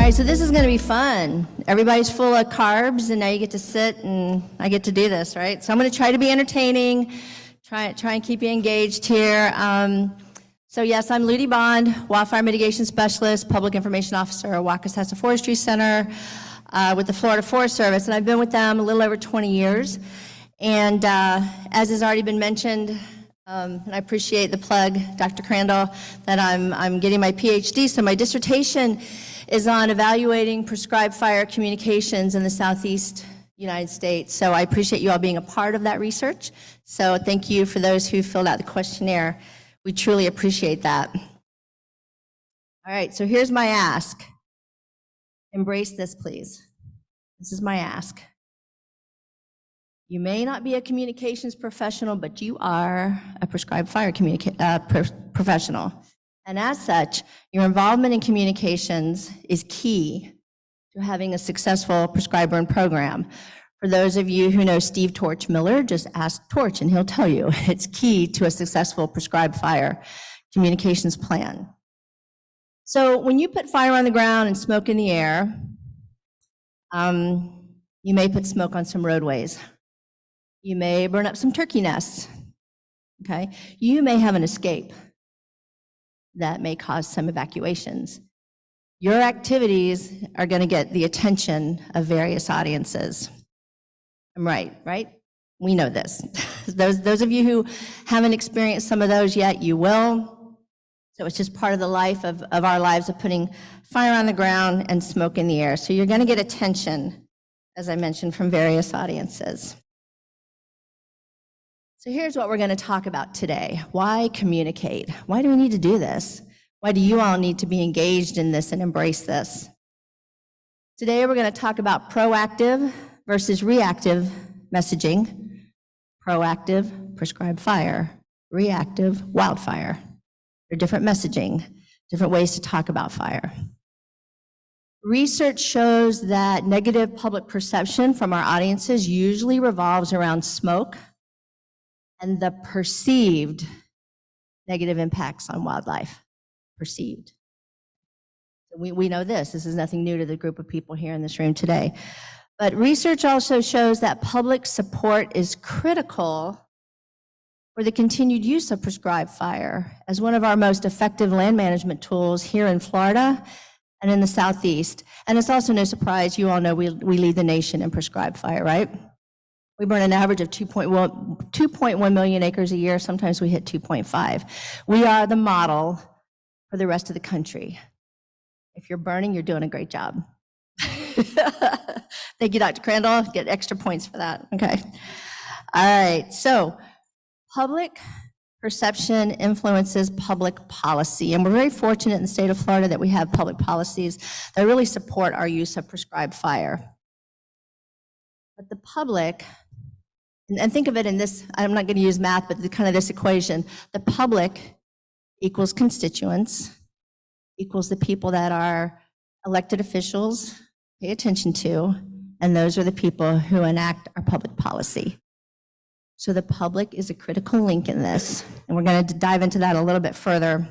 right, so this is going to be fun. Everybody's full of carbs, and now you get to sit, and I get to do this, right? So I'm going to try to be entertaining, try and keep you engaged here. So yes, I'm Ludie Bond, Wildfire Mitigation Specialist, Public Information Officer at Waukesha Forestry Center with the Florida Forest Service, and I've been with them a little over 20 years. And as has already been mentioned, and I appreciate the plug, Dr. Crandall, that I'm getting my PhD. So my dissertation is on evaluating prescribed fire communications in the Southeast United States. So I appreciate you all being a part of that research. So thank you for those who filled out the questionnaire. We truly appreciate that. All right, so here's my ask. Embrace this, please. This is my ask. You may not be a communications professional, but you are a prescribed fire professional. And as such, your involvement in communications is key to having a successful prescribed burn program. For those of you who know Steve Torch Miller, just ask Torch and he'll tell you it's key to a successful prescribed fire communications plan. So when you put fire on the ground and smoke in the air, you may put smoke on some roadways. You may burn up some turkey nests, okay? You may have an escape that may cause some evacuations. Your activities are going to get the attention of various audiences. I'm right? We know this. Those of you who haven't experienced some of those yet, you will. So it's just part of the life of our lives of putting fire on the ground and smoke in the air. So you're going to get attention, as I mentioned, from various audiences. So here's what we're going to talk about today. Why communicate? Why do we need to do this? Why do you all need to be engaged in this and embrace this? Today we're going to talk about proactive versus reactive messaging. Proactive, prescribed fire. Reactive, wildfire. They're different messaging, different ways to talk about fire. Research shows that negative public perception from our audiences usually revolves around smoke and the perceived negative impacts on wildlife. Perceived. We know this. This is nothing new to the group of people here in this room today. But research also shows that public support is critical for the continued use of prescribed fire as one of our most effective land management tools here in Florida and in the Southeast. And it's also no surprise, you all know we lead the nation in prescribed fire, right? We burn an average of 2.1 million acres a year. Sometimes we hit 2.5. We are the model for the rest of the country. If you're burning, you're doing a great job. Thank you, Dr. Crandall. Get extra points for that. Okay. All right. So public perception influences public policy. And we're very fortunate in the state of Florida that we have public policies that really support our use of prescribed fire. But the public, and think of it in this, I'm not going to use math, but kind of this equation. The public equals constituents, equals the people that our elected officials pay attention to, and those are the people who enact our public policy. So the public is a critical link in this, and we're going to dive into that a little bit further.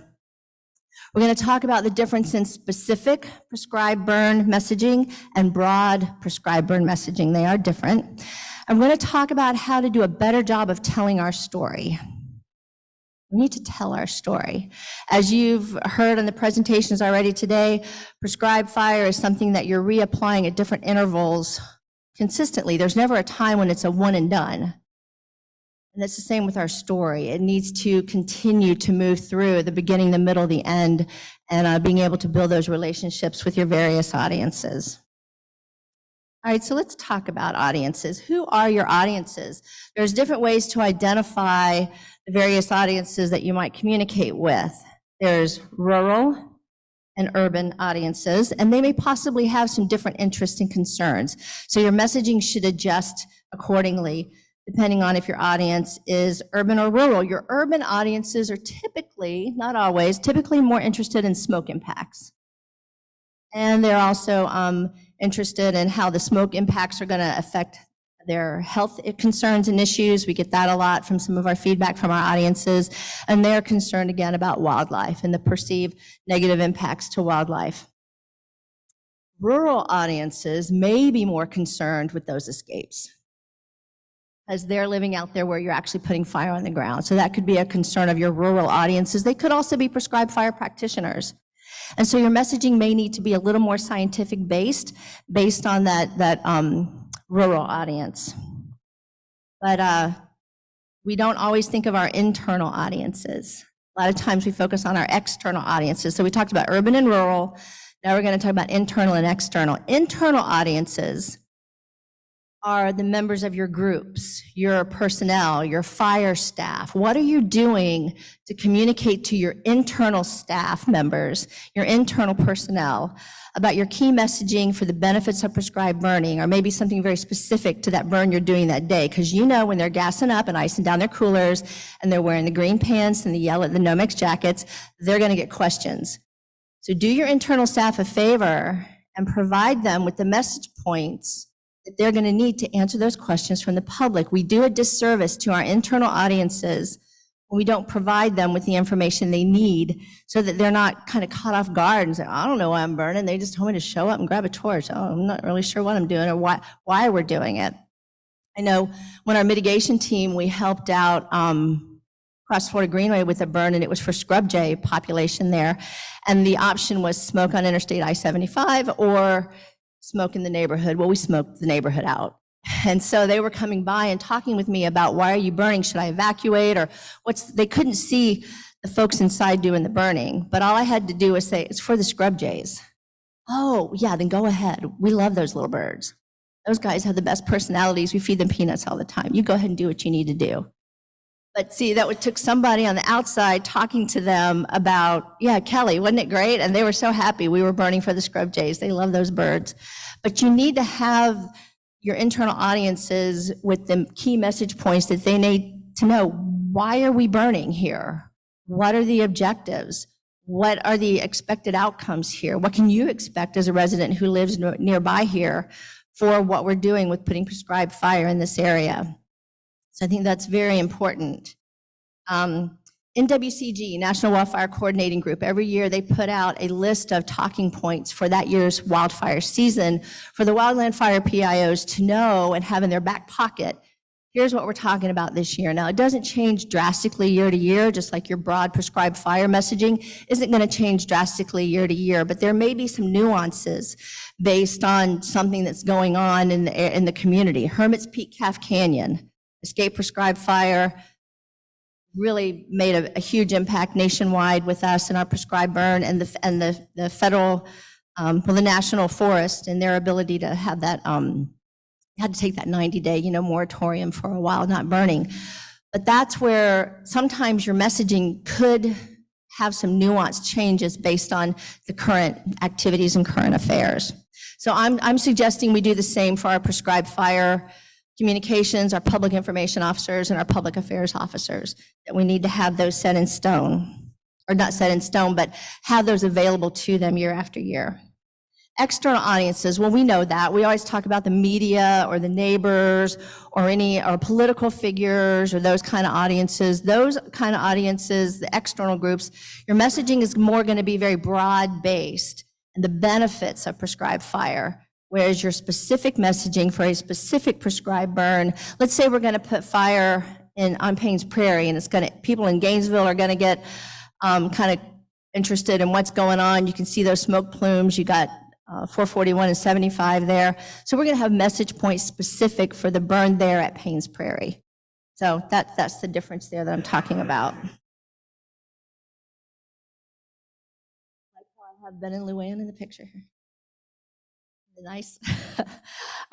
We're going to talk about the difference in specific prescribed burn messaging and broad prescribed burn messaging. They are different. I'm going to talk about how to do a better job of telling our story. We need to tell our story. As you've heard in the presentations already today, prescribed fire is something that you're reapplying at different intervals consistently. There's never a time when it's a one and done. And it's the same with our story. It needs to continue to move through the beginning, the middle, the end, and being able to build those relationships with your various audiences. All right, so let's talk about audiences. Who are your audiences? There's different ways to identify the various audiences that you might communicate with. There's rural and urban audiences, and they may possibly have some different interests and concerns. So your messaging should adjust accordingly, depending on if your audience is urban or rural. Your urban audiences are typically, not always, typically more interested in smoke impacts. And they're also interested in how the smoke impacts are going to affect their health concerns and issues. We get that a lot from some of our feedback from our audiences. And they're concerned again about wildlife and the perceived negative impacts to wildlife. Rural audiences may be more concerned with those escapes, as they're living out there where you're actually putting fire on the ground. So that could be a concern of your rural audiences. They could also be prescribed fire practitioners. And so your messaging may need to be a little more scientific based on that rural audience. But we don't always think of our internal audiences. A lot of times we focus on our external audiences. So we talked about urban and rural. Now we're going to talk about internal and external. Internal audiences are the members of your groups, your personnel, your fire staff. What are you doing to communicate to your internal staff members, your internal personnel, about your key messaging for the benefits of prescribed burning, or maybe something very specific to that burn you're doing that day? Because you know when they're gassing up and icing down their coolers and they're wearing the green pants and the Nomex jackets, they're going to get questions. So do your internal staff a favor and provide them with the message points that they're going to need to answer those questions from the public. We do a disservice to our internal audiences when we don't provide them with the information they need so that they're not kind of caught off guard and say, I don't know why I'm burning. They just told me to show up and grab a torch. Oh, I'm not really sure what I'm doing or why we're doing it. I know when our mitigation team, we helped out across Florida Greenway with a burn, and it was for scrub jay population there. And the option was smoke on Interstate I-75 or smoke in the neighborhood. Well, we smoked the neighborhood out. And so they were coming by and talking with me about, why are you burning? Should I evacuate? Or they couldn't see the folks inside doing the burning. But all I had to do was say, it's for the scrub jays. Oh, yeah, then go ahead. We love those little birds. Those guys have the best personalities. We feed them peanuts all the time. You go ahead and do what you need to do. But see, that took somebody on the outside talking to them about, yeah, Kelly, wasn't it great? And they were so happy we were burning for the scrub jays. They love those birds. But you need to have your internal audiences with the key message points that they need to know. Why are we burning here? What are the objectives? What are the expected outcomes here? What can you expect as a resident who lives nearby here for what we're doing with putting prescribed fire in this area? So I think that's very important. NWCG, National Wildfire Coordinating Group, every year they put out a list of talking points for that year's wildfire season for the wildland fire PIOs to know and have in their back pocket. Here's what we're talking about this year. Now, it doesn't change drastically year to year, just like your broad prescribed fire messaging isn't going to change drastically year to year, but there may be some nuances based on something that's going on in the community. Hermit's Peak Calf Canyon, escape prescribed fire, really made a huge impact nationwide with us and our prescribed burn and the federal, the national forest and their ability to have that, had to take that 90-day, moratorium for a while, not burning. But that's where sometimes your messaging could have some nuanced changes based on the current activities and current affairs. So I'm suggesting we do the same for our prescribed fire communications, our public information officers, and our public affairs officers, that we need to have those set in stone, or not set in stone, but have those available to them year after year. External audiences, well, we know that. We always talk about the media or the neighbors or or political figures or those kind of audiences. Those kind of audiences, the external groups, your messaging is more going to be very broad-based and the benefits of prescribed fire. Whereas your specific messaging for a specific prescribed burn, let's say we're going to put fire on Paynes Prairie, and people in Gainesville are going to get kind of interested in what's going on. You can see those smoke plumes. You got 441 and 75 there. So we're going to have message points specific for the burn there at Paynes Prairie. So that's the difference there that I'm talking about. Like how I have Ben and Luann in the picture here. Nice. All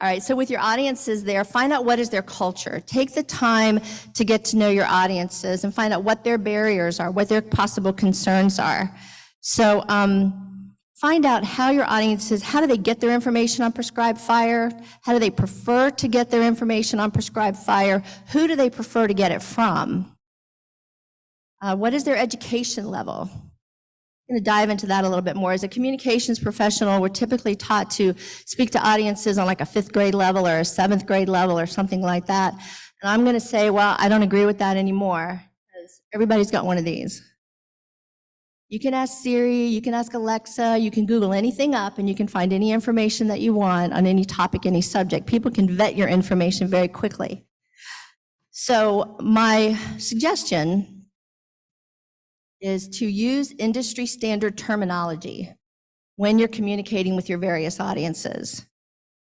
right, so with your audiences there, find out what is their culture. Take the time to get to know your audiences and find out what their barriers are, what their possible concerns are. So find out how your audiences, how do they get their information on prescribed fire? How do they prefer to get their information on prescribed fire? Who do they prefer to get it from? What is their education level? I'm going to dive into that a little bit more. As a communications professional, we're typically taught to speak to audiences on like a 5th grade level or a 7th grade level or something like that. And I'm going to say, well, I don't agree with that anymore, because everybody's got one of these. You can ask Siri, you can ask Alexa, you can Google anything up, and you can find any information that you want on any topic, any subject. People can vet your information very quickly. So my suggestion is to use industry standard terminology when you're communicating with your various audiences.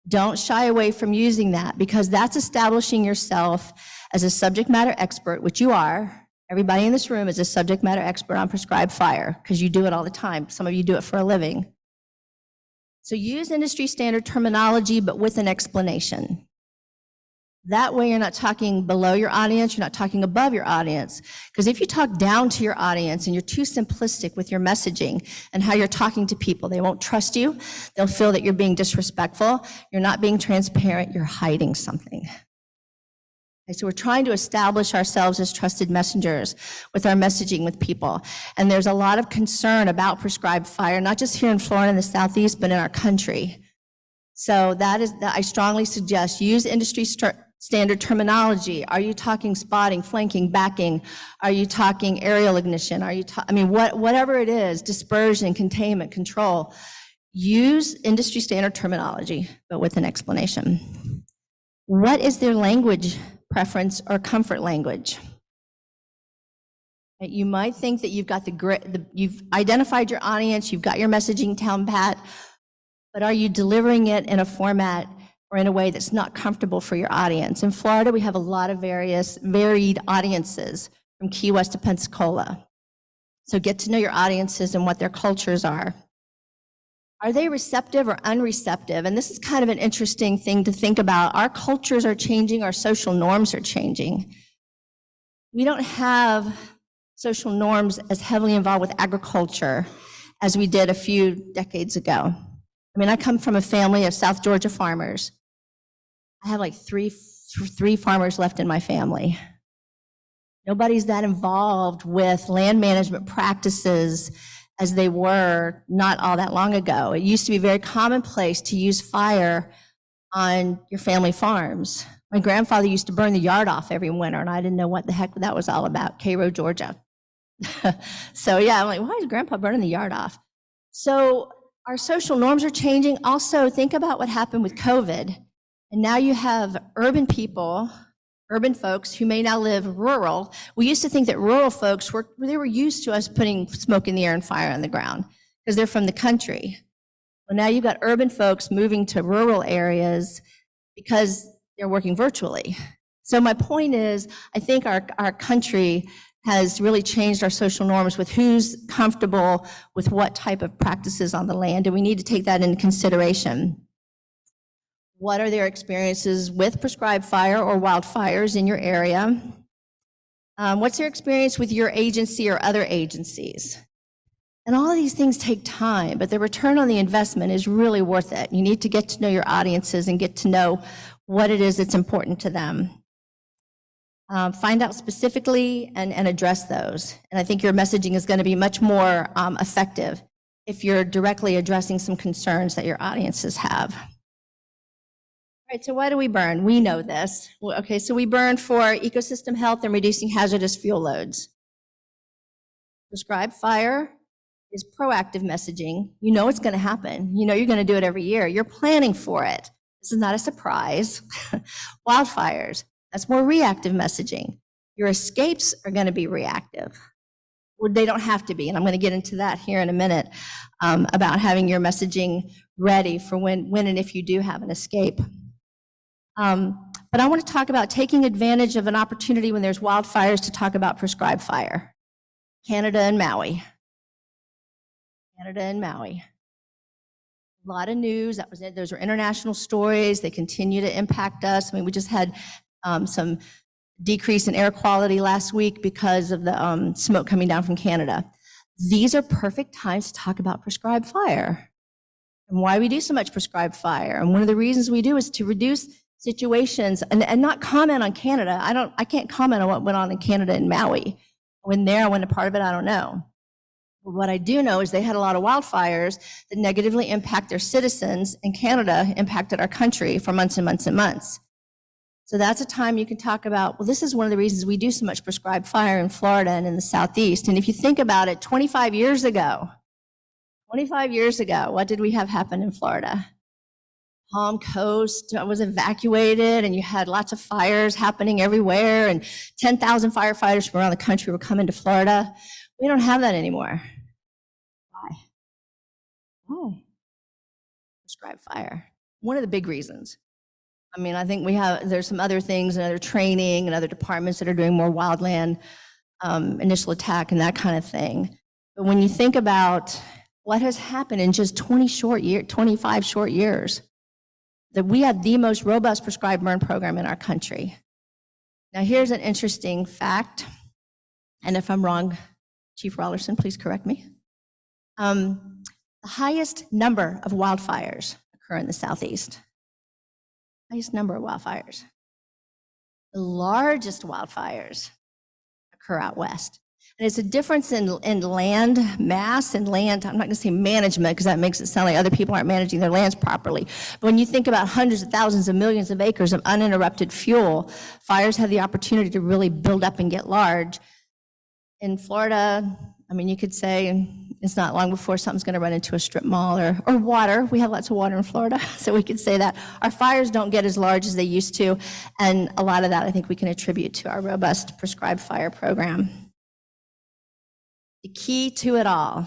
Don't shy away from using that, because that's establishing yourself as a subject matter expert, which you are. Everybody in this room is a subject matter expert on prescribed fire, because you do it all the time. Some of you do it for a living. So use industry standard terminology, but with an explanation. That way you're not talking below your audience, you're not talking above your audience. Because if you talk down to your audience and you're too simplistic with your messaging and how you're talking to people, they won't trust you. They'll feel that you're being disrespectful. You're not being transparent, you're hiding something. Okay, so we're trying to establish ourselves as trusted messengers with our messaging with people. And there's a lot of concern about prescribed fire, not just here in Florida and the Southeast, but in our country. So I strongly suggest use industry standard terminology. Are you talking spotting, flanking, backing? Are you talking aerial ignition? Are you whatever it is, dispersion, containment, control. Use industry standard terminology, but with an explanation. What is their language preference or comfort language? You might think that you've identified your audience, you've got your messaging down pat, but are you delivering it in a format or in a way that's not comfortable for your audience? In Florida, we have a lot of varied audiences from Key West to Pensacola. So get to know your audiences and what their cultures are. Are they receptive or unreceptive? And this is kind of an interesting thing to think about. Our cultures are changing, our social norms are changing. We don't have social norms as heavily involved with agriculture as we did a few decades ago. I mean, I come from a family of South Georgia farmers. I have like three farmers left in my family. Nobody's that involved with land management practices as they were not all that long ago. It used to be very commonplace to use fire on your family farms. My grandfather used to burn the yard off every winter, and I didn't know what the heck that was all about, Cairo, Georgia. So yeah, I'm like, why is Grandpa burning the yard off? So our social norms are changing. Also, think about what happened with COVID. And now you have urban people, urban folks who may now live rural. We used to think that rural folks were used to us putting smoke in the air and fire on the ground because they're from the country. Well, now you've got urban folks moving to rural areas because they're working virtually. So my point is, I think our country has really changed our social norms with who's comfortable with what type of practices on the land, and we need to take that into consideration. What are their experiences with prescribed fire or wildfires in your area? What's their experience with your agency or other agencies? And all of these things take time, but the return on the investment is really worth it. You need to get to know your audiences and get to know what it is that's important to them. Find out specifically and address those. And I think your messaging is going to be much more effective if you're directly addressing some concerns that your audiences have. All right, so why do we burn? We know this. Okay, so we burn for ecosystem health and reducing hazardous fuel loads. Prescribed fire is proactive messaging. You know it's going to happen. You know you're going to do it every year. You're planning for it. This is not a surprise. Wildfires, that's more reactive messaging. Your escapes are going to be reactive. Well, they don't have to be, and I'm going to get into that here in a minute about having your messaging ready for when and if you do have an escape. But I want to talk about taking advantage of an opportunity when there's wildfires to talk about prescribed fire. Canada and Maui. Canada and Maui. A lot of news. Those were international stories. They continue to impact us. I mean, we just had some decrease in air quality last week because of the smoke coming down from Canada. These are perfect times to talk about prescribed fire and why we do so much prescribed fire. And one of the reasons we do is to reduce situations and not comment on Canada. I can't comment on what went on in Canada and Maui. When there, I wasn't a part of it, I don't know. But what I do know is they had a lot of wildfires that negatively impact their citizens, and Canada impacted our country for months and months and months. So that's a time you can talk about, well, this is one of the reasons we do so much prescribed fire in Florida and in the Southeast. And if you think about it, 25 years ago, what did we have happen in Florida? Palm Coast was evacuated, and you had lots of fires happening everywhere, and 10,000 firefighters from around the country were coming to Florida. We don't have that anymore. Why? Prescribed fire. One of the big reasons. I mean, I think there's some other things and other training and other departments that are doing more wildland initial attack and that kind of thing. But when you think about what has happened in just 25 short years, that we have the most robust prescribed burn program in our country. Now, here's an interesting fact, and if I'm wrong, Chief Rollerson, please correct me. The highest number of wildfires occur in the Southeast. Highest number of wildfires. The largest wildfires occur out west. And it's a difference in land mass and land, I'm not going to say management because that makes it sound like other people aren't managing their lands properly. But when you think about hundreds of thousands of millions of acres of uninterrupted fuel, fires have the opportunity to really build up and get large. In Florida, I mean, you could say it's not long before something's going to run into a strip mall or water. We have lots of water in Florida, so we could say that. Our fires don't get as large as they used to, and a lot of that I think we can attribute to our robust prescribed fire program. The key to it all,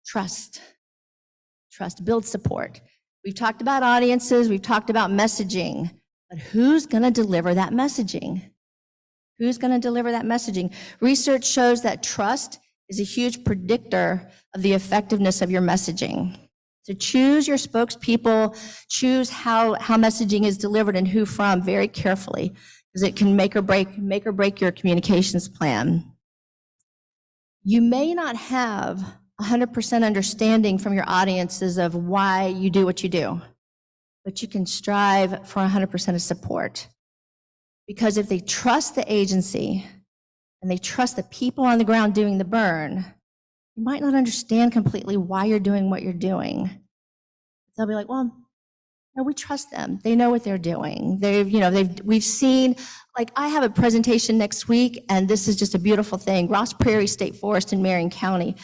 trust. Trust, build support. We've talked about audiences, we've talked about messaging, but who's going to deliver that messaging? Who's going to deliver that messaging? Research shows that trust is a huge predictor of the effectiveness of your messaging. So choose your spokespeople, choose how messaging is delivered and who from very carefully, because it can make or break your communications plan. You may not have 100% understanding from your audiences of why you do what you do, but you can strive for 100% of support. Because if they trust the agency and they trust the people on the ground doing the burn, you might not understand completely why you're doing what you're doing. They'll be like, well, no, we trust them. They know what they're doing. We've seen, like, I have a presentation next week, and this is just a beautiful thing. Ross Prairie State Forest in Marion County,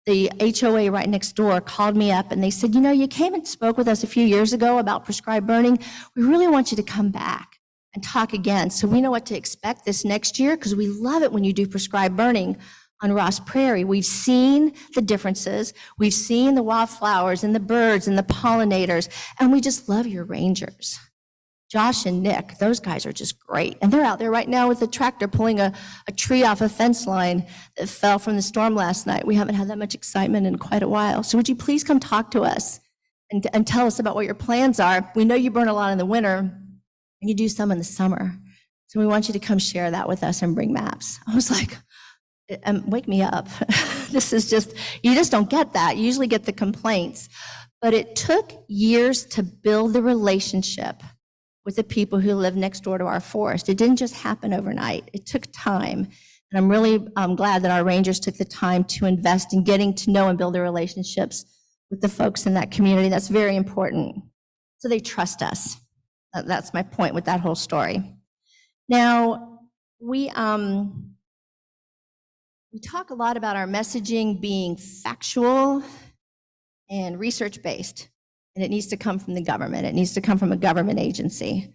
the HOA right next door called me up and they said, you came and spoke with us a few years ago about prescribed burning. We really want you to come back and talk again, so we know what to expect this next year, because we love it when you do prescribed burning on Ross Prairie. We've seen the differences. We've seen the wildflowers and the birds and the pollinators, and we just love your rangers. Josh and Nick, those guys are just great. And they're out there right now with a tractor pulling a tree off a fence line that fell from the storm last night. We haven't had that much excitement in quite a while. So would you please come talk to us and tell us about what your plans are? We know you burn a lot in the winter, and you do some in the summer. So we want you to come share that with us and bring maps. I was like, wake me up. This is just, you just don't get that. You usually get the complaints. But it took years to build the relationship with the people who live next door to our forest. It didn't just happen overnight. It took time. And I'm really glad that our rangers took the time to invest in getting to know and build the relationships with the folks in that community. That's very important. So they trust us. That's my point with that whole story. Now, we talk a lot about our messaging being factual and research-based, and it needs to come from the government. It needs to come from a government agency.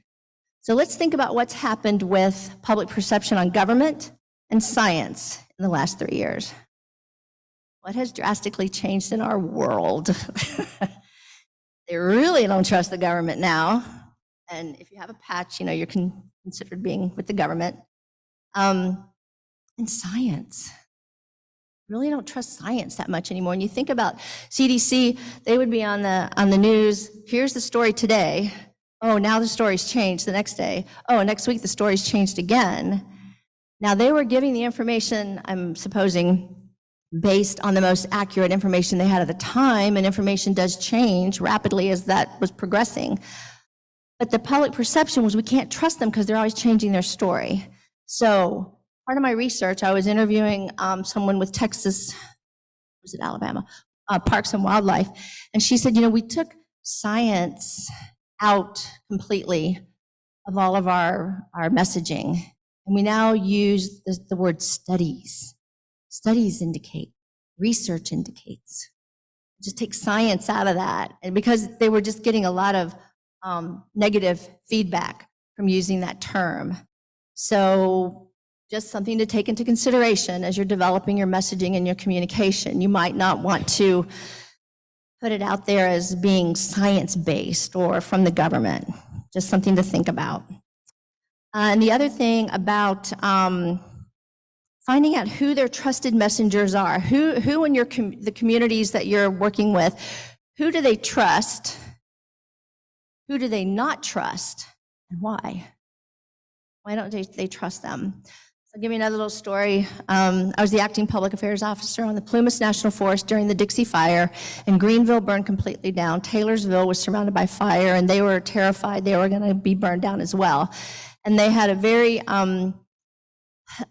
So let's think about what's happened with public perception on government and science in the last 3 years. What has drastically changed in our world? They really don't trust the government now. And if you have a patch, you're considered being with the government. And science. Really don't trust science that much anymore. And you think about CDC, they would be on the news. Here's the story today. Oh, now the story's changed the next day. Oh, next week the story's changed again. Now they were giving the information, I'm supposing, based on the most accurate information they had at the time, and information does change rapidly as that was progressing. But the public perception was we can't trust them because they're always changing their story. So part of my research, I was interviewing someone with Texas, was it Alabama, Parks and Wildlife, and she said, we took science out completely of all of our messaging. And we now use the word studies. Studies indicate, research indicates. Just take science out of that. And because they were just getting a lot of negative feedback from using that term. So just something to take into consideration as you're developing your messaging and your communication. You might not want to put it out there as being science-based or from the government. Just something to think about. And the other thing about finding out who their trusted messengers are, who in the communities that you're working with, who do they trust, who do they not trust, and why? Why don't they trust them? So I'll give you another little story. I was the acting public affairs officer on the Plumas National Forest during the Dixie Fire, and Greenville burned completely down. Taylorsville was surrounded by fire, and they were terrified they were going to be burned down as well. And they had a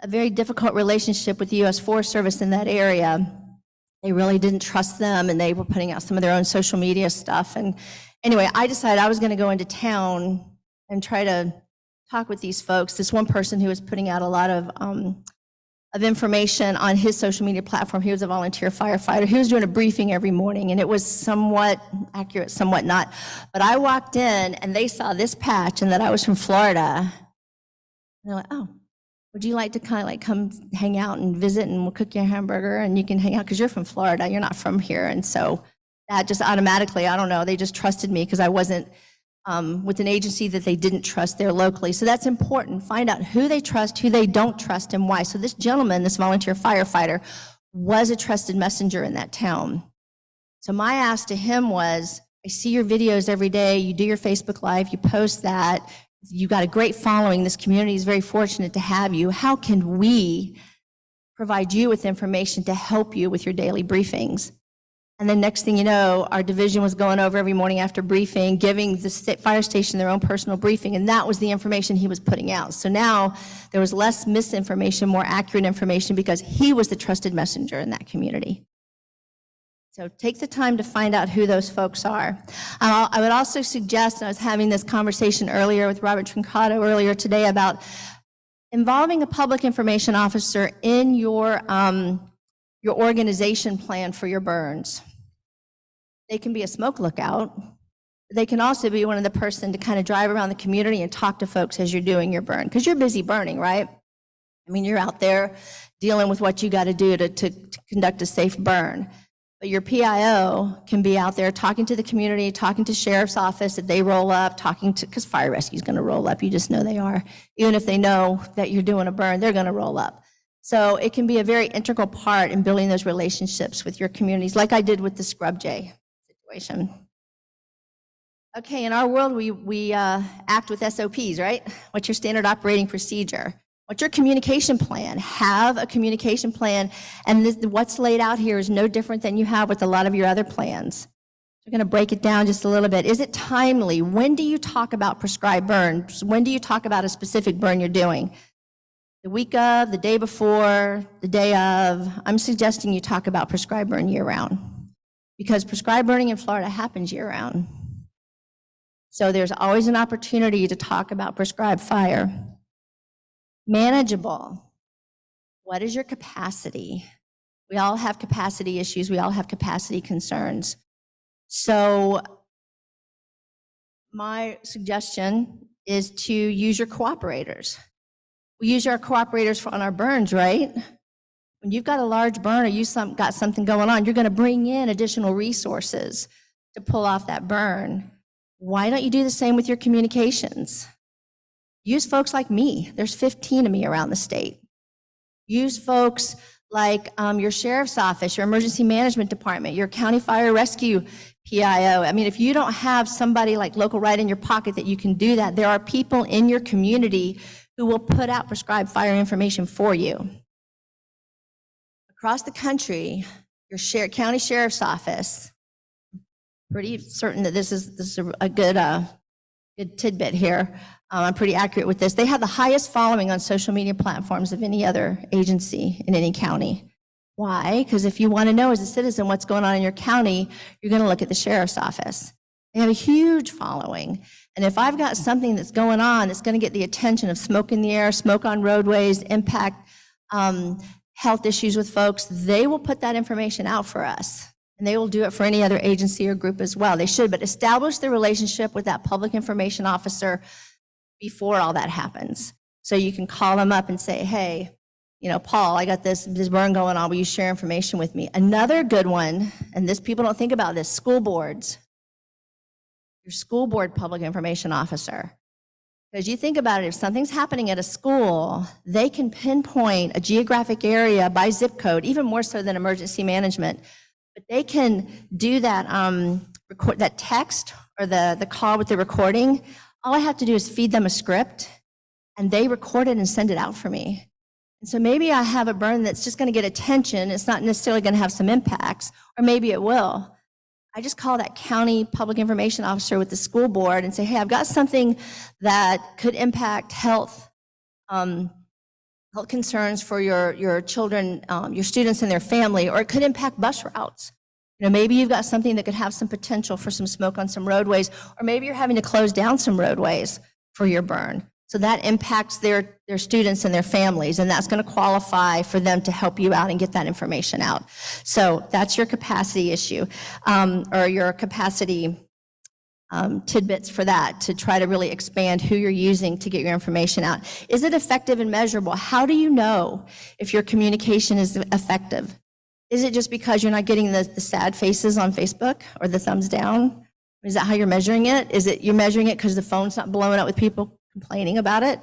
very difficult relationship with the U.S. Forest Service in that area. They really didn't trust them, and they were putting out some of their own social media stuff. And anyway, I decided I was going to go into town and try to talk with these folks. This one person who was putting out a lot of information on his social media platform, he was a volunteer firefighter. He was doing a briefing every morning, and it was somewhat accurate, somewhat not. But I walked in, and they saw this patch and that I was from Florida. And they're like, oh, would you like to kind of like come hang out and visit, and we'll cook you a hamburger and you can hang out because you're from Florida, you're not from here. And so that just automatically, I don't know, they just trusted me because I wasn't with an agency that they didn't trust there locally. So that's important. Find out who they trust, who they don't trust, and why. So this gentleman, this volunteer firefighter, was a trusted messenger in that town. So my ask to him was, I see your videos every day, you do your Facebook Live, you post that, you've got a great following, this community is very fortunate to have you. How can we provide you with information to help you with your daily briefings? And then next thing you know, our division was going over every morning after briefing, giving the fire station their own personal briefing, and that was the information he was putting out. So now there was less misinformation, more accurate information, because he was the trusted messenger in that community. So take the time to find out who those folks are. I would also suggest, and I was having this conversation earlier with Robert Trincato earlier today about involving a public information officer in your organization plan for your burns. They can be a smoke lookout. They can also be one of the person to kind of drive around the community and talk to folks as you're doing your burn, because you're busy burning, right? I mean, you're out there dealing with what you got to do to conduct a safe burn. But your PIO can be out there talking to the community, talking to sheriff's office if they roll up, talking to, because fire rescue is going to roll up, you just know they are. Even if they know that you're doing a burn, they're going to roll up. So it can be a very integral part in building those relationships with your communities, like I did with the Scrub Jay situation. Okay, in our world, we act with SOPs, right? What's your standard operating procedure? What's your communication plan? Have a communication plan, and what's laid out here is no different than you have with a lot of your other plans. We're going to break it down just a little bit. Is it timely? When do you talk about prescribed burns? When do you talk about a specific burn you're doing? The week of, the day before, the day of? I'm suggesting you talk about prescribed burn year-round, because prescribed burning in Florida happens year-round. So there's always an opportunity to talk about prescribed fire. Manageable. What is your capacity? We all have capacity issues. We all have capacity concerns. So my suggestion is to use your cooperators. We use our cooperators on our burns, right? When you've got a large burn or you've got something going on, you're going to bring in additional resources to pull off that burn. Why don't you do the same with your communications? Use folks like me. There's 15 of me around the state. Use folks like your sheriff's office, your emergency management department, your county fire rescue PIO. I mean, if you don't have somebody like local right in your pocket that you can do that, there are people in your community who will put out prescribed fire information for you. Across the country, your county sheriff's office, pretty certain that this is a good tidbit here. I'm pretty accurate with this. They have the highest following on social media platforms of any other agency in any county. Why? Because if you want to know as a citizen what's going on in your county, you're going to look at the sheriff's office. They have a huge following. And if I've got something that's going on that's going to get the attention of smoke in the air, smoke on roadways, impact health issues with folks, they will put that information out for us. And they will do it for any other agency or group as well. They should, but establish the relationship with that public information officer before all that happens. So you can call them up and say, hey, you know, Paul, I got this burn going on. Will you share information with me? Another good one, and this people don't think about this, school boards. Your school board public information officer. Because you think about it, if something's happening at a school, they can pinpoint a geographic area by zip code, even more so than emergency management. But they can do that, record that text or the call with the recording. All I have to do is feed them a script, and they record it and send it out for me. And so maybe I have a burn that's just going to get attention. It's not necessarily going to have some impacts, or maybe it will. I just call that county public information officer with the school board and say, hey, I've got something that could impact health concerns for your children, your students and their family, or it could impact bus routes. You know, maybe you've got something that could have some potential for some smoke on some roadways, or maybe you're having to close down some roadways for your burn. So that impacts their students and their families, and that's going to qualify for them to help you out and get that information out. So that's your capacity issue, or your capacity tidbits for that, to try to really expand who you're using to get your information out. Is it effective and measurable? How do you know if your communication is effective? Is it just because you're not getting the sad faces on Facebook or the thumbs down? Is that how you're measuring it? Is it you're measuring it because the phone's not blowing up with people complaining about it?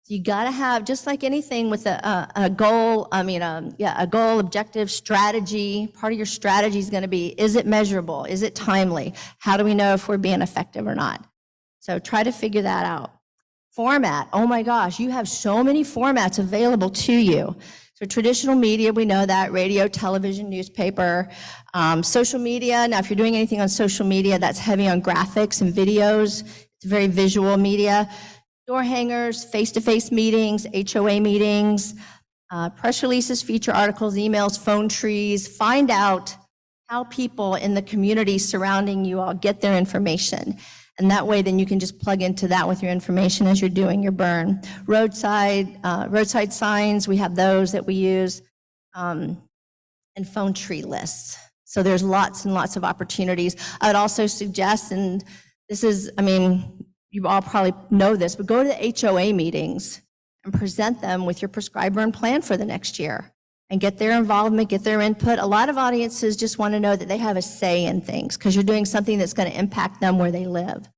So you got to have, just like anything with a goal, a goal, objective, strategy. Part of your strategy is going to be, is it measurable? Is it timely? How do we know if we're being effective or not? So try to figure that out. Format, oh my gosh, you have so many formats available to you. So traditional media, we know that, radio, television, newspaper, social media. Now, if you're doing anything on social media, that's heavy on graphics and videos. It's very visual media. Door hangers, face-to-face meetings, HOA meetings, press releases, feature articles, emails, phone trees. Find out how people in the community surrounding you all get their information. And that way, then you can just plug into that with your information as you're doing your burn. Roadside signs, we have those that we use, and phone tree lists. So there's lots and lots of opportunities. I would also suggest, and this is, I mean, you all probably know this, but go to the HOA meetings and present them with your prescribed burn plan for the next year and get their involvement, get their input. A lot of audiences just want to know that they have a say in things because you're doing something that's going to impact them where they live.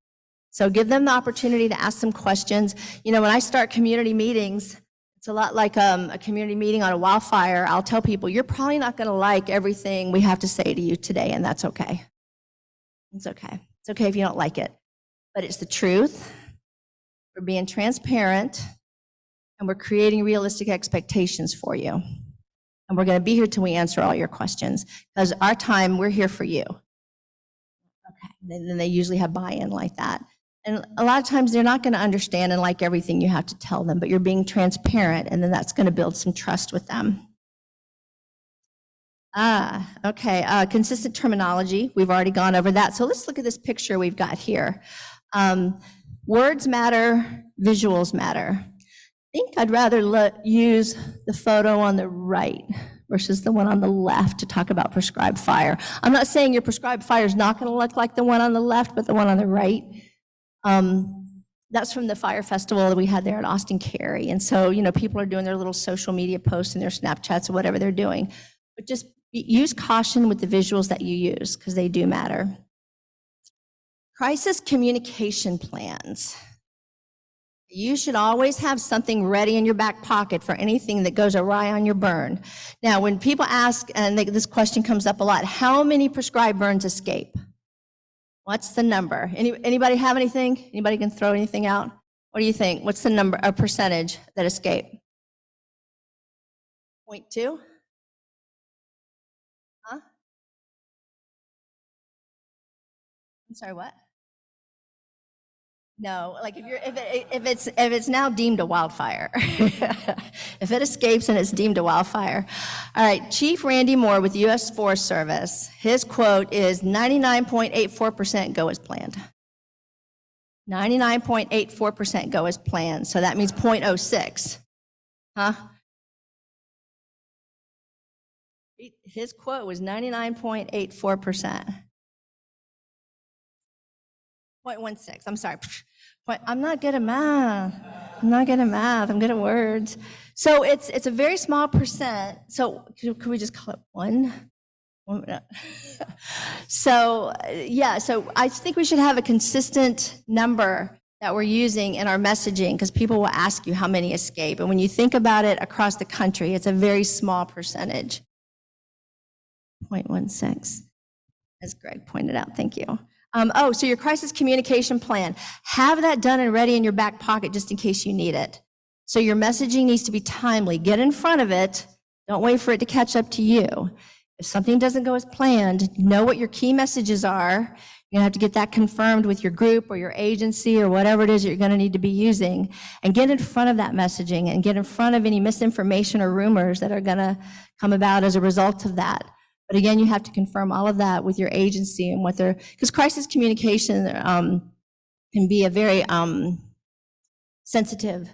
So give them the opportunity to ask some questions. You know, when I start community meetings, it's a lot like a community meeting on a wildfire. I'll tell people, you're probably not going to like everything we have to say to you today, and that's okay. It's okay. It's okay if you don't like it. But it's the truth. We're being transparent, and we're creating realistic expectations for you. And we're going to be here till we answer all your questions, because our time, we're here for you. Okay. Then they usually have buy-in like that. And a lot of times they're not going to understand and like everything you have to tell them, but you're being transparent, and then that's going to build some trust with them. Okay. Consistent terminology. We've already gone over that. So let's look at this picture we've got here. Words matter, visuals matter. I think I'd rather use the photo on the right versus the one on the left to talk about prescribed fire. I'm not saying your prescribed fire is not going to look like the one on the left, but the one on the right. That's from the fire festival that we had there in Austin Cary. And so, you know, people are doing their little social media posts and their Snapchats or whatever they're doing. But just use caution with the visuals that you use, because they do matter. Crisis communication plans. You should always have something ready in your back pocket for anything that goes awry on your burn. Now, when people ask, and this question comes up a lot, how many prescribed burns escape? What's the number? Anybody have anything? Anybody can throw anything out? What do you think? What's the number, a percentage that escape? 0.2? Huh? I'm sorry, what? No, like if it's now deemed a wildfire, if it escapes and it's deemed a wildfire. All right, Chief Randy Moore with U.S. Forest Service, his quote is 99.84% go as planned. 99.84% go as planned, so that means 0.06. Huh? His quote was 99.84%. 0.16, I'm sorry. I'm not good at math. I'm good at words. So it's a very small percent. So could we just call it 1? So yeah, so I think we should have a consistent number that we're using in our messaging, because people will ask you how many escape. And when you think about it across the country, it's a very small percentage. 0.16, as Greg pointed out, thank you. So your crisis communication plan, have that done and ready in your back pocket just in case you need it. So your messaging needs to be timely. Get in front of it. Don't wait for it to catch up to you. If something doesn't go as planned, know what your key messages are. You're gonna have to get that confirmed with your group or your agency or whatever it is that you're gonna need to be using, and get in front of that messaging and get in front of any misinformation or rumors that are gonna come about as a result of that. But again, you have to confirm all of that with your agency and what they're, because crisis communication can be a very sensitive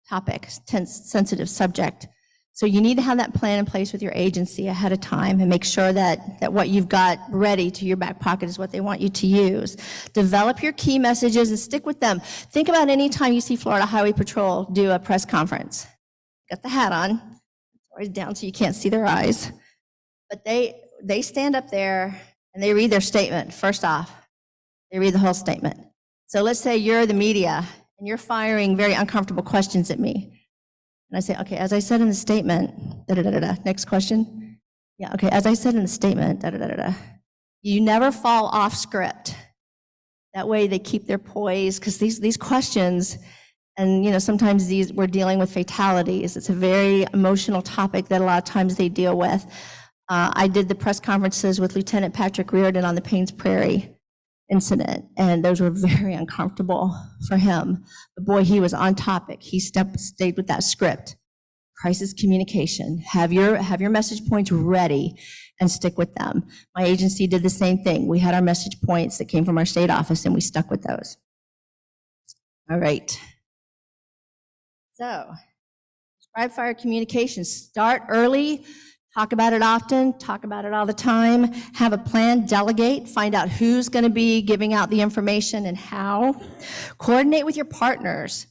topic, sensitive subject. So you need to have that plan in place with your agency ahead of time and make sure that what you've got ready to your back pocket is what they want you to use. Develop your key messages and stick with them. Think about any time you see Florida Highway Patrol do a press conference. Got the hat on, it's always down so you can't see their eyes. But they stand up there and they read their statement. First off, they read the whole statement. So let's say you're the media and you're firing very uncomfortable questions at me. And I say, okay, as I said in the statement, next question. Yeah, okay, as I said in the statement, You never fall off script. That way they keep their poise, because these questions, and sometimes we're dealing with fatalities. It's a very emotional topic that a lot of times they deal with. I did the press conferences with Lieutenant Patrick Reardon on the Paynes Prairie incident, and those were very uncomfortable for him. But boy, he was on topic. He stayed with that script. Crisis communication. Have your message points ready and stick with them. My agency did the same thing. We had our message points that came from our state office, and we stuck with those. All right. So, describe fire communication. Start early. Talk about it often, talk about it all the time, have a plan, delegate, find out who's going to be giving out the information and how. Coordinate with your partners.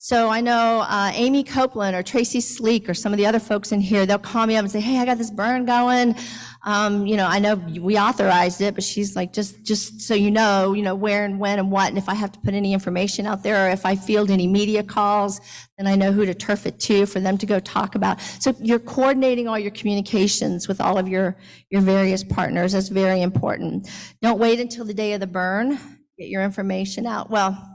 So I know Amy Copeland or Tracy Sleek or some of the other folks in here, they'll call me up and say, hey, I got this burn going. I know we authorized it, but she's like, just so you know where and when and what, and if I have to put any information out there, or if I field any media calls, then I know who to turf it to for them to go talk about. So you're coordinating all your communications with all of your various partners. That's very important. Don't wait until the day of the burn. Get your information out. Well,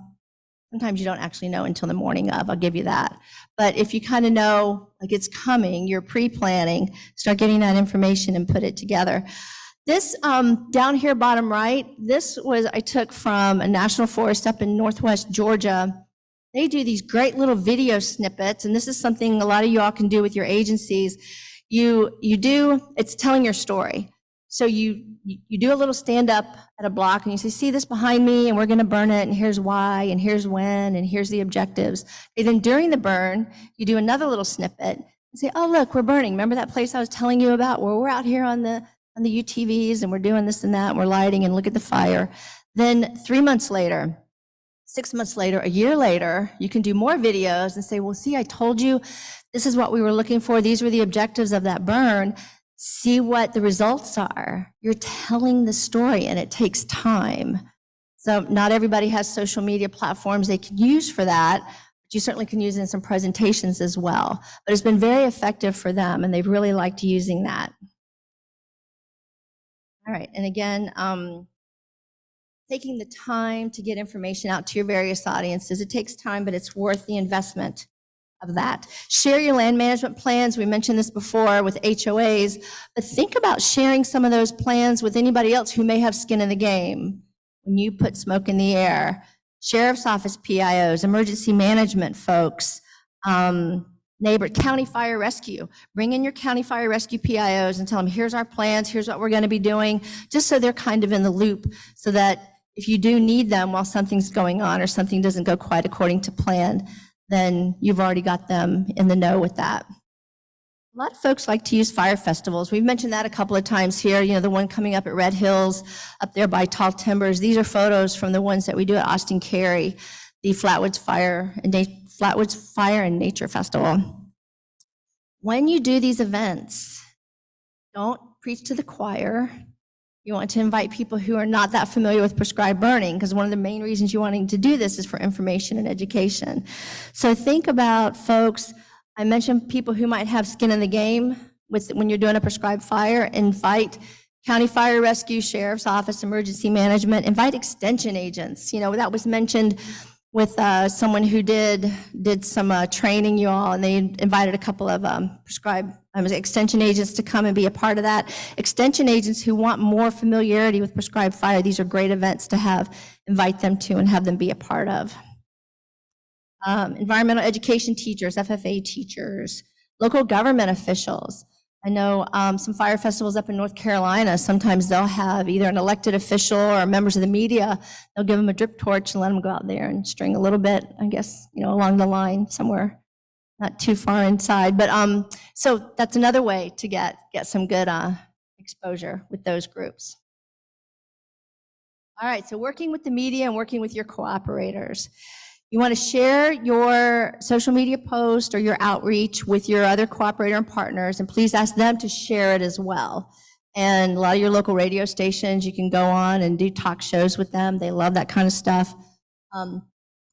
sometimes you don't actually know until the morning of, I'll give you that. But if you kind of know, like it's coming, you're pre-planning, start getting that information and put it together. This down here, bottom right, I took from a national forest up in Northwest Georgia. They do these great little video snippets, and this is something a lot of you all can do with your agencies. It's telling your story. So you do a little stand up at a block and you say, see this behind me, and we're going to burn it, and here's why, and here's when, and here's the objectives. And then during the burn, you do another little snippet and say, oh, look, we're burning. Remember that place I was telling you about where we're out here on the UTVs and we're doing this and that, and we're lighting, and look at the fire. Then 3 months later, 6 months later, a year later, you can do more videos and say, well, see, I told you this is what we were looking for. These were the objectives of that burn. See what the results are. You're telling the story, and it takes time. So not everybody has social media platforms they can use for that, but you certainly can use it in some presentations as well. But it's been very effective for them, and they've really liked using that. All right, and again, taking the time to get information out to your various audiences. It takes time, but it's worth the investment of that. Share your land management plans. We mentioned this before with HOAs, but think about sharing some of those plans with anybody else who may have skin in the game. When you put smoke in the air, sheriff's office PIOs, emergency management folks, county fire rescue. Bring in your county fire rescue PIOs and tell them, here's our plans, here's what we're going to be doing, just so they're kind of in the loop, so that if you do need them while something's going on or something doesn't go quite according to plan, then you've already got them in the know with that. A lot of folks like to use fire festivals. We've mentioned that a couple of times here. You know, the one coming up at Red Hills, up there by Tall Timbers. These are photos from the ones that we do at Austin Cary, the Flatwoods Fire and Nature Festival. When you do these events, don't preach to the choir. You want to invite people who are not that familiar with prescribed burning, because one of the main reasons you're wanting to do this is for information and education. So think about folks. I mentioned people who might have skin in the game when you're doing a prescribed fire. Invite county fire rescue, sheriff's office, emergency management. Invite extension agents. You know, that was mentioned with someone who did some training, you all, and they invited a couple of extension agents to come and be a part of that. Extension agents who want more familiarity with prescribed fire, these are great events to invite them to and have them be a part of. Environmental education teachers, FFA teachers, local government officials. I know some fire festivals up in North Carolina, sometimes they'll have either an elected official or members of the media. They'll give them a drip torch and let them go out there and string a little bit, I guess, you know, along the line somewhere, not too far inside. But so that's another way to get some good exposure with those groups. All right, so working with the media and working with your cooperators. You want to share your social media post or your outreach with your other cooperator and partners, and please ask them to share it as well. And a lot of your local radio stations, you can go on and do talk shows with them. They love that kind of stuff.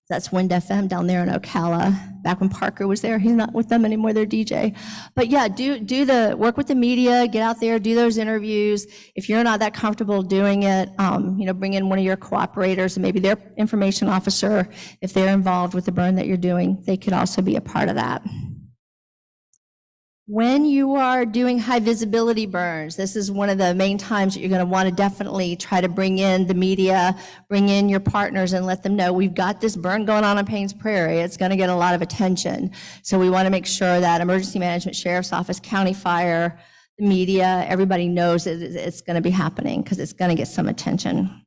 That's Wind FM down there in Ocala. Back when Parker was there, he's not with them anymore, they're DJ. But yeah, work with the media, get out there, do those interviews. If you're not that comfortable doing it, you know, bring in one of your cooperators and maybe their information officer, if they're involved with the burn that you're doing, they could also be a part of that. When you are doing high visibility burns, this is one of the main times that you're going to want to definitely try to bring in the media, bring in your partners and let them know we've got this burn going on Paynes Prairie. It's going to get a lot of attention. So we want to make sure that emergency management, sheriff's office, county fire, the media, everybody knows that it's going to be happening because it's going to get some attention.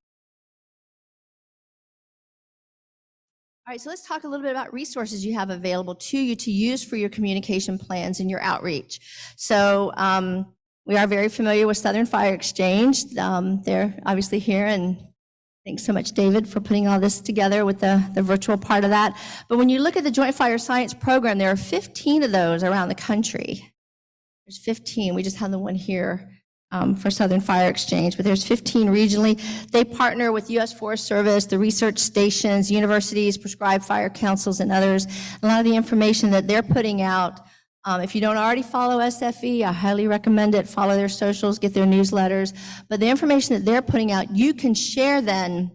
All right, so let's talk a little bit about resources you have available to you to use for your communication plans and your outreach. So we are very familiar with Southern Fire Exchange. They're obviously here, and thanks so much, David, for putting all this together with the virtual part of that. But when you look at the Joint Fire Science Program, there are 15 of those around the country. There's 15. We just had the one here for Southern Fire Exchange, but there's 15 regionally. They partner with U.S. Forest Service, the research stations, universities, prescribed fire councils, and others. A lot of the information that they're putting out, if you don't already follow SFE, I highly recommend it. Follow their socials, get their newsletters. But the information that they're putting out, you can share then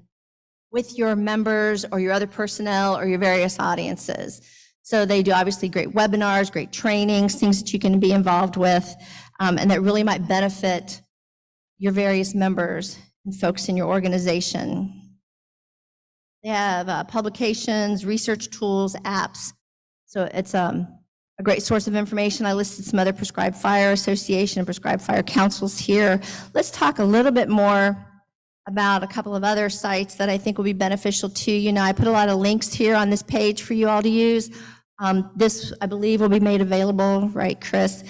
with your members or your other personnel or your various audiences. So they do obviously great webinars, great trainings, things that you can be involved with. And that really might benefit your various members and folks in your organization. They have publications, research tools, apps. So it's a great source of information. I listed some other prescribed fire association and prescribed fire councils here. Let's talk a little bit more about a couple of other sites that I think will be beneficial to you. Now, I put a lot of links here on this page for you all to use. This, I believe, will be made available, right, Chris?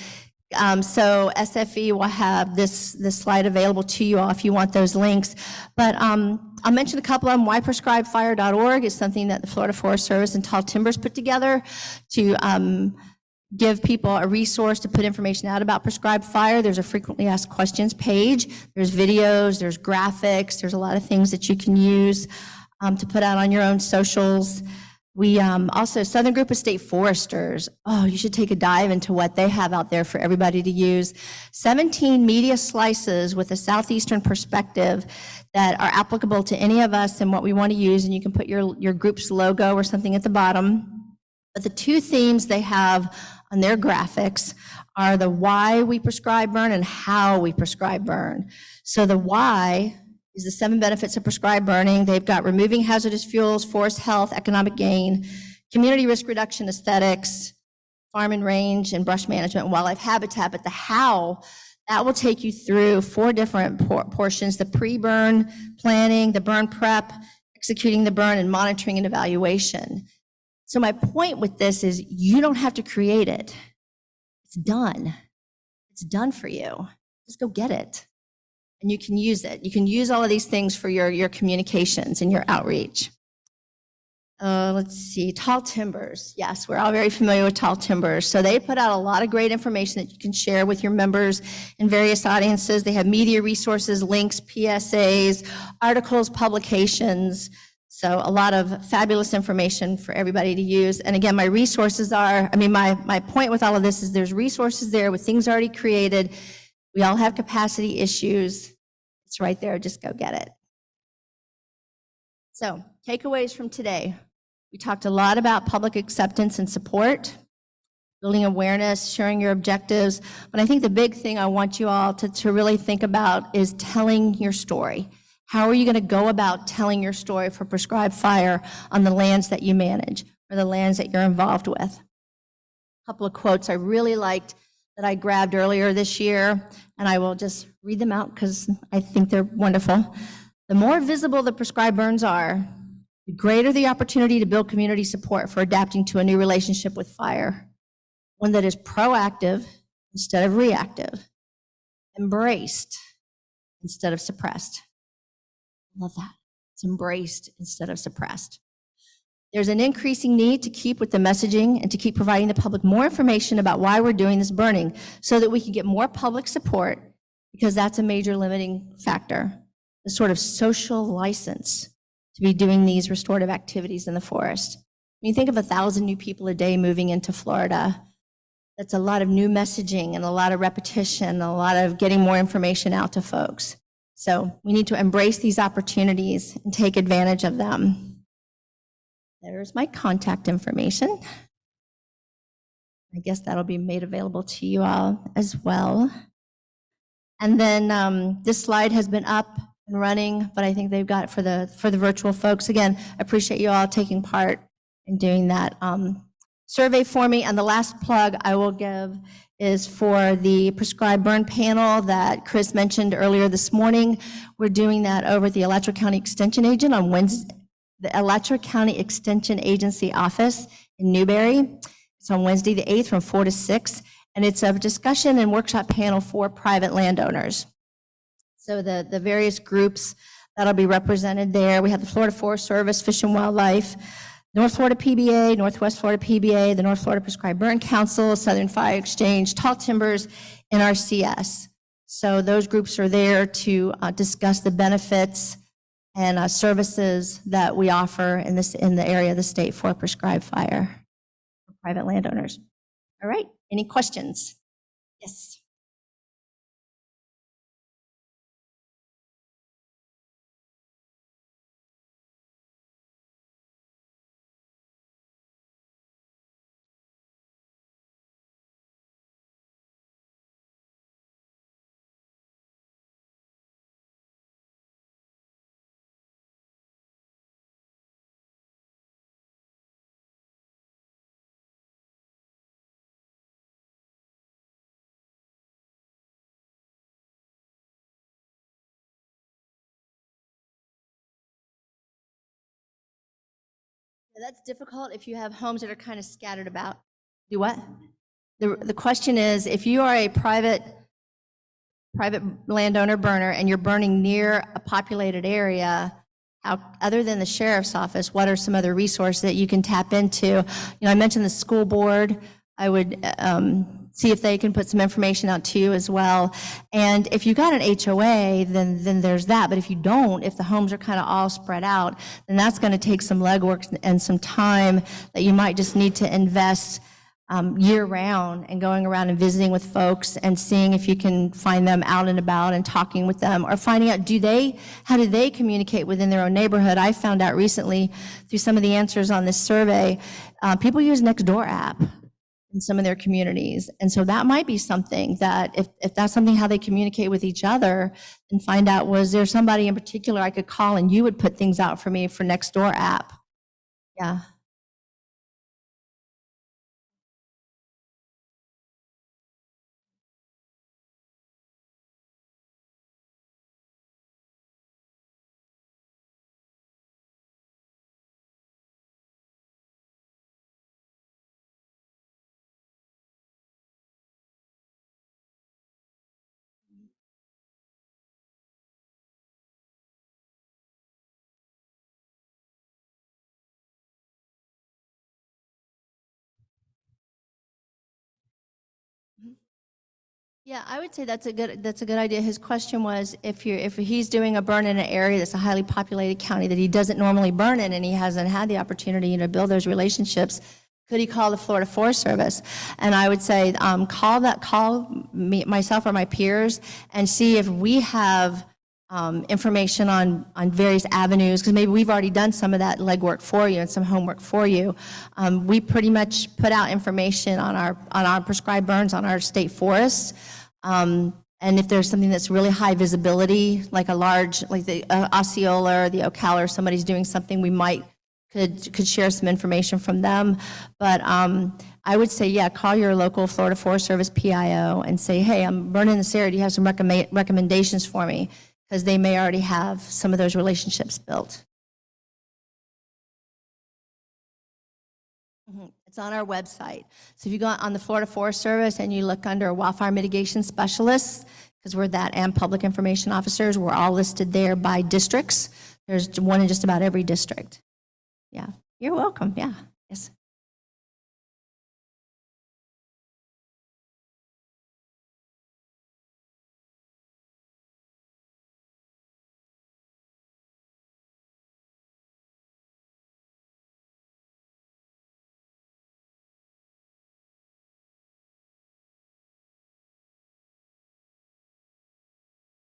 So SFE will have this slide available to you all if you want those links. But I'll mention a couple of them. whyprescribefire.org is something that the Florida Forest Service and Tall Timbers put together to give people a resource to put information out about prescribed fire. There's a frequently asked questions page. There's videos, there's graphics, there's a lot of things that you can use to put out on your own socials. We also, Southern Group of State Foresters. Oh, you should take a dive into what they have out there for everybody to use. 17 media slices with a Southeastern perspective that are applicable to any of us and what we want to use, and you can put your group's logo or something at the bottom. But the two themes they have on their graphics are the why we prescribe burn and how we prescribe burn. So the why is the 7 benefits of prescribed burning. They've got removing hazardous fuels, forest health, economic gain, community risk reduction, aesthetics, farm and range, and brush management and wildlife habitat. But the how, that will take you through 4 different portions: the pre-burn planning, the burn prep, executing the burn, and monitoring and evaluation. So my point with this is you don't have to create it. It's done. It's done for you. Just go get it. And you can use it. You can use all of these things for your communications and your outreach. Let's see, tall timbers. Yes, we're all very familiar with tall timbers. So they put out a lot of great information that you can share with your members in various audiences. They have media resources, links, PSAs, articles, publications. So a lot of fabulous information for everybody to use. And again, my resources are, my point with all of this is there's resources there with things already created. We all have capacity issues. It's right there, just go get it. So takeaways from today. We talked a lot about public acceptance and support, building awareness, sharing your objectives. But I think the big thing I want you all to really think about is telling your story. How are you going to go about telling your story for prescribed fire on the lands that you manage or the lands that you're involved with? A couple of quotes I really liked that I grabbed earlier this year, and I will just read them out because I think they're wonderful. The more visible the prescribed burns are, the greater the opportunity to build community support for adapting to a new relationship with fire, one that is proactive instead of reactive, embraced instead of suppressed. Love that. It's embraced instead of suppressed. There's an increasing need to keep with the messaging and to keep providing the public more information about why we're doing this burning so that we can get more public support, because that's a major limiting factor, the sort of social license to be doing these restorative activities in the forest. When you think of 1,000 new people a day moving into Florida, that's a lot of new messaging and a lot of repetition, a lot of getting more information out to folks. So we need to embrace these opportunities and take advantage of them. There's my contact information. I guess that'll be made available to you all as well. And then this slide has been up and running, but I think they've got it for the virtual folks. Again, I appreciate you all taking part in doing that survey for me. And the last plug I will give is for the prescribed burn panel that Chris mentioned earlier this morning. We're doing that over at the Alachua County Extension Agent on Wednesday, the Alachua County Extension Agency office in Newberry. It's on Wednesday the 8th from 4 to 6, and it's a discussion and workshop panel for private landowners. So the various groups that'll be represented there. We have the Florida Forest Service, Fish and Wildlife, North Florida PBA, Northwest Florida PBA, the North Florida Prescribed Burn Council, Southern Fire Exchange, Tall Timbers, and RCS. So those groups are there to discuss the benefits and services that we offer in the area of the state for prescribed fire for private landowners. All right, any questions? Yes. That's difficult if you have homes that are kind of scattered about. Do what? The question is, if you are a private landowner burner and you're burning near a populated area, how, other than the sheriff's office, what are some other resources that you can tap into? You know, I mentioned the school board. I would see if they can put some information out to you as well. And if you got an HOA, then there's that. But if you don't, if the homes are kind of all spread out, then that's going to take some legwork and some time that you might just need to invest year round and going around and visiting with folks and seeing if you can find them out and about and talking with them, or finding out, how do they communicate within their own neighborhood? I found out recently through some of the answers on this survey, people use Nextdoor app. in some of their communities. And so that might be something that if that's something how they communicate with each other, and find out, was there somebody in particular I could call and you would put things out for me for Nextdoor app? Yeah. Yeah, I would say that's a good idea. His question was, if he's doing a burn in an area that's a highly populated county that he doesn't normally burn in, and he hasn't had the opportunity to build those relationships, could he call the Florida Forest Service? And I would say, call me, myself or my peers, and see if we have information on various avenues, because maybe we've already done some of that legwork for you and some homework for you. We pretty much put out information on our prescribed burns on our state forests. And if there's something that's really high visibility, like a large, like the Osceola or the Ocala, or somebody's doing something, we could share some information from them. But I would say, yeah, call your local Florida Forest Service PIO and say, hey, I'm burning this area. Do you have some recommendations for me? Because they may already have some of those relationships built. It's on our website. So if you go on the Florida Forest Service and you look under wildfire mitigation specialists, because we're that and public information officers, we're all listed there by districts. There's one in just about every district. Yeah, you're welcome. Yeah, yes.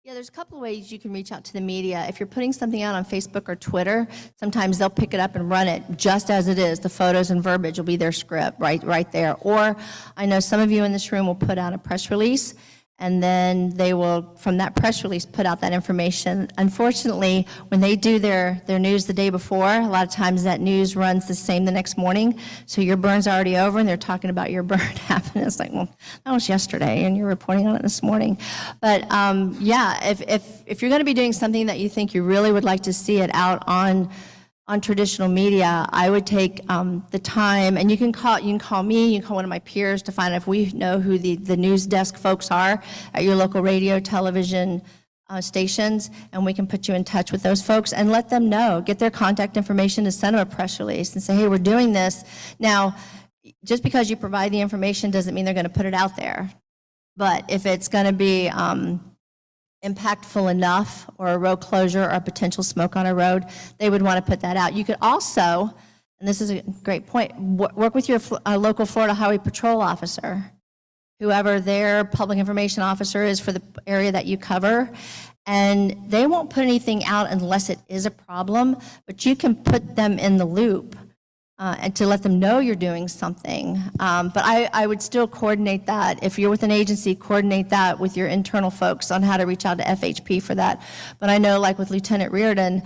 Yeah, there's a couple of ways you can reach out to the media. If you're putting something out on Facebook or Twitter, sometimes they'll pick it up and run it just as it is. The photos and verbiage will be their script right there. Or I know some of you in this room will put out a press release, and then they will, from that press release, put out that information. Unfortunately, when they do their news the day before, a lot of times that news runs the same the next morning. So your burn's already over, and they're talking about your burn happening. It's like, well, that was yesterday, and you're reporting on it this morning. But yeah, if you're going to be doing something that you think you really would like to see it out on traditional media, I would take the time, and you can call me, you can call one of my peers to find out if we know who the news desk folks are at your local radio, television stations, and we can put you in touch with those folks and let them know, get their contact information to send them a press release and say, hey, we're doing this. Now, just because you provide the information doesn't mean they're going to put it out there. But if it's going to be impactful enough, or a road closure, or a potential smoke on a road, they would want to put that out. You could also, and this is a great point, work with your local Florida Highway Patrol officer, whoever their public information officer is for the area that you cover, and they won't put anything out unless it is a problem, but you can put them in the loop and to let them know you're doing something. But I would still coordinate that. If you're with an agency, coordinate that with your internal folks on how to reach out to FHP for that. But I know, like with Lieutenant Reardon,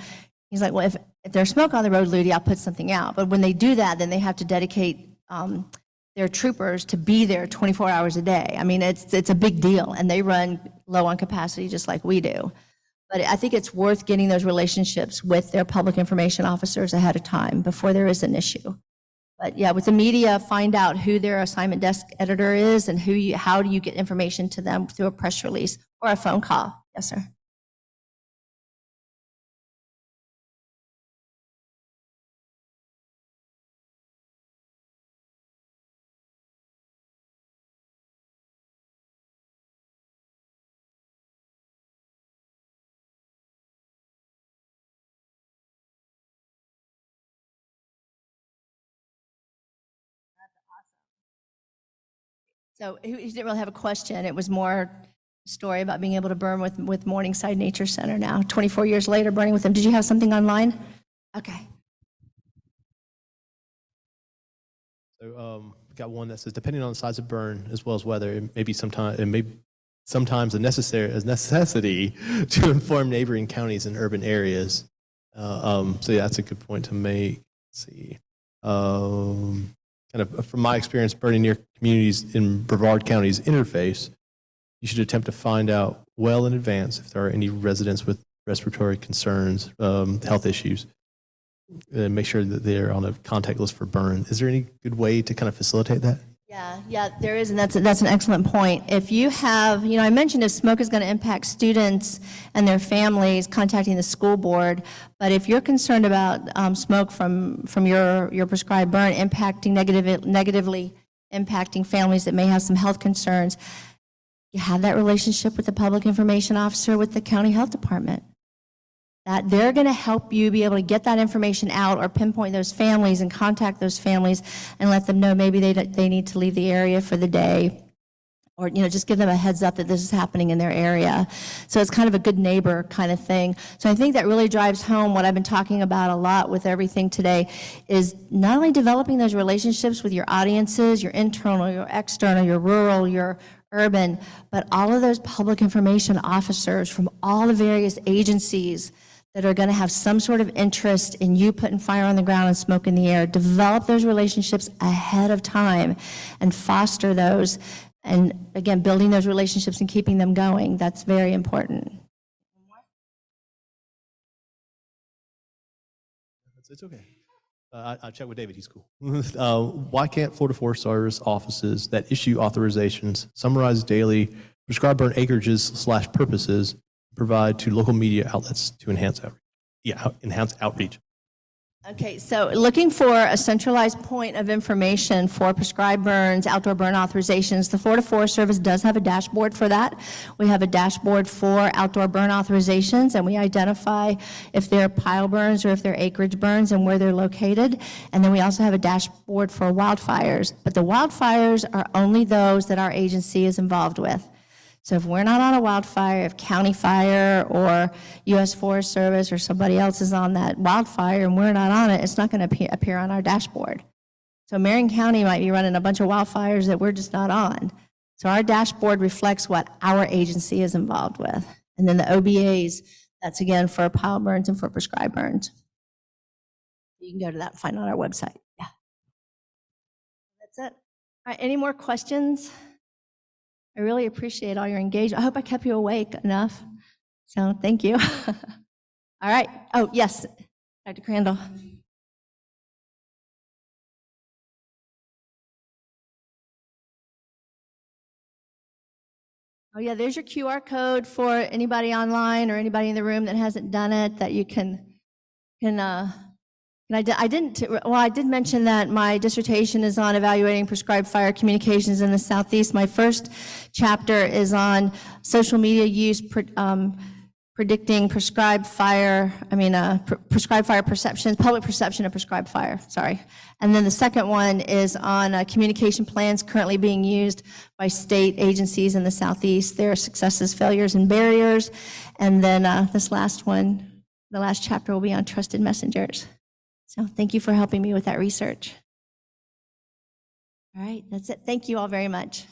he's like, well, if there's smoke on the road, Ludie, I'll put something out. But when they do that, then they have to dedicate their troopers to be there 24 hours a day. I mean, it's a big deal, and they run low on capacity just like we do. But I think it's worth getting those relationships with their public information officers ahead of time before there is an issue. But yeah, with the media, find out who their assignment desk editor is and how do you get information to them through a press release or a phone call. Yes, sir. So he didn't really have a question. It was more a story about being able to burn with Morningside Nature Center now, 24 years later, burning with them. Did you have something online? Okay. So got one that says, depending on the size of burn as well as weather, it may be sometimes a necessity to inform neighboring counties and urban areas. So yeah, that's a good point to make. Let's see. Kind of from my experience burning near communities in Brevard County's interface, you should attempt to find out well in advance if there are any residents with respiratory concerns, health issues, and make sure that they're on a contact list for burn. Is there any good way to kind of facilitate that? Yeah, there is, and that's an excellent point. If you have, I mentioned if smoke is going to impact students and their families, contacting the school board, but if you're concerned about smoke from your prescribed burn impacting negatively impacting families that may have some health concerns, you have that relationship with the public information officer with the county health department. That they're going to help you be able to get that information out or pinpoint those families and contact those families and let them know maybe they need to leave the area for the day, or just give them a heads up that this is happening in their area. So it's kind of a good neighbor kind of thing. So I think that really drives home what I've been talking about a lot with everything today, is not only developing those relationships with your audiences, your internal, your external, your rural, your urban, but all of those public information officers from all the various agencies that are going to have some sort of interest in you putting fire on the ground and smoke in the air. Develop those relationships ahead of time and foster those. And again, building those relationships and keeping them going, that's very important. It's okay. I checked with David, he's cool. Why can't Florida Forest Service offices that issue authorizations summarize daily prescribed burn acreages / purposes provide to local media outlets to enhance outreach? Okay, so looking for a centralized point of information for prescribed burns, outdoor burn authorizations, the Florida Forest Service does have a dashboard for that. We have a dashboard for outdoor burn authorizations, and we identify if they're pile burns or if they're acreage burns and where they're located. And then we also have a dashboard for wildfires. But the wildfires are only those that our agency is involved with. So if we're not on a wildfire, if county fire or U.S. Forest Service or somebody else is on that wildfire and we're not on it, it's not going to appear on our dashboard. So Marion County might be running a bunch of wildfires that we're just not on. So our dashboard reflects what our agency is involved with. And then the OBAs, that's again for pile burns and for prescribed burns. You can go to that and find it on our website. Yeah. That's it. All right, any more questions? I really appreciate all your engagement. I hope I kept you awake enough. So thank you. All right. Oh, yes, Dr. Crandall. Oh, yeah, there's your QR code for anybody online or anybody in the room that hasn't done it, that you can I did mention that my dissertation is on evaluating prescribed fire communications in the Southeast. My first chapter is on social media use, predicting prescribed fire perceptions, public perception of prescribed fire, sorry. And then the second one is on communication plans currently being used by state agencies in the Southeast, their successes, failures, and barriers. And then this last one, the last chapter will be on trusted messengers. So thank you for helping me with that research. All right, that's it. Thank you all very much.